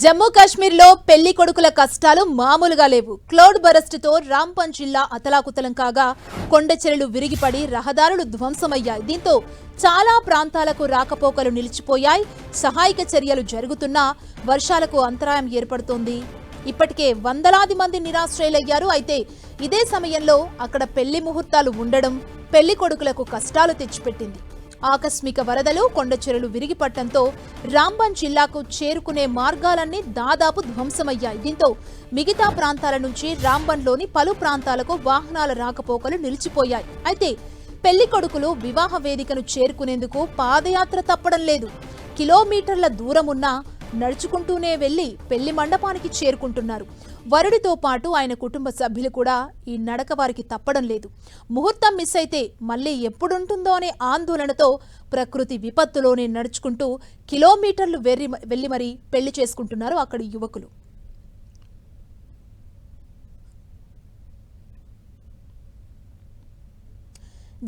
జమ్మూ కాశ్మీర్ లో పెళ్లి కొడుకుల కష్టాలు మామూలుగా లేవు. క్లౌడ్ బరస్ట్ తో రాంబన్ జిల్లా అతలాకుతలం కాగా కొండచెరలు విరిగిపడి రహదారులు ధ్వంసమయ్యాయి. దీంతో చాలా ప్రాంతాలకు రాకపోకలు నిలిచిపోయాయి. సహాయక చర్యలు జరుగుతున్నా వర్షాలకు అంతరాయం ఏర్పడుతోంది. ఇప్పటికే వందలాది మంది నిరాశ్రయులయ్యారు. అయితే ఇదే సమయంలో అక్కడ పెళ్లి ముహూర్తాలు ఉండడం పెళ్లి కొడుకులకు కష్టాలు తెచ్చిపెట్టింది. ఆకస్మిక వరదలు కొండచెరలు విరిగిపడటంతో రాంబన్ జిల్లాకు చేరుకునే మార్గాలన్నీ దాదాపు ధ్వంసమయ్యాయి. దీంతో మిగతా ప్రాంతాల నుంచి రాంబన్లోని పలు ప్రాంతాలకు వాహనాల రాకపోకలు నిలిచిపోయాయి. అయితే పెళ్లి కొడుకులు వివాహ వేదికను చేరుకునేందుకు పాదయాత్ర తప్పడం లేదు. కిలోమీటర్ల దూరం ఉన్నా నడుచుకుంటూనే వెళ్లి పెళ్లి మండపానికి చేరుకుంటున్నారు. వరుడితో పాటు ఆయన కుటుంబ సభ్యులు కూడా ఈ నడక వారికి తప్పడం లేదు. ముహూర్తం మిస్ అయితే మళ్ళీ ఎప్పుడుంటుందో అనే ఆందోళనతో ప్రకృతి విపత్తులోనే నడుచుకుంటూ కిలోమీటర్లు వెళ్లి మరీ పెళ్లి చేసుకుంటున్నారు అక్కడి యువకులు.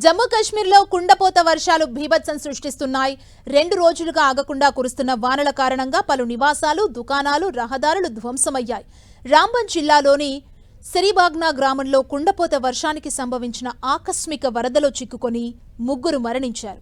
జమ్మూ కాశ్మీర్లో కుండపోత వర్షాలు బీభత్సం సృష్టిస్తున్నాయి. 2 రోజులుగా ఆగకుండా కురుస్తున్న వానల కారణంగా పలు నివాసాలు, దుకాణాలు, రహదారులు ధ్వంసమయ్యాయి. రాంబన్ జిల్లాలోని సిరిబాగ్నా గ్రామంలో కుండపోత వర్షానికి సంభవించిన ఆకస్మిక వరదలో చిక్కుకొని 3 మరణించారు.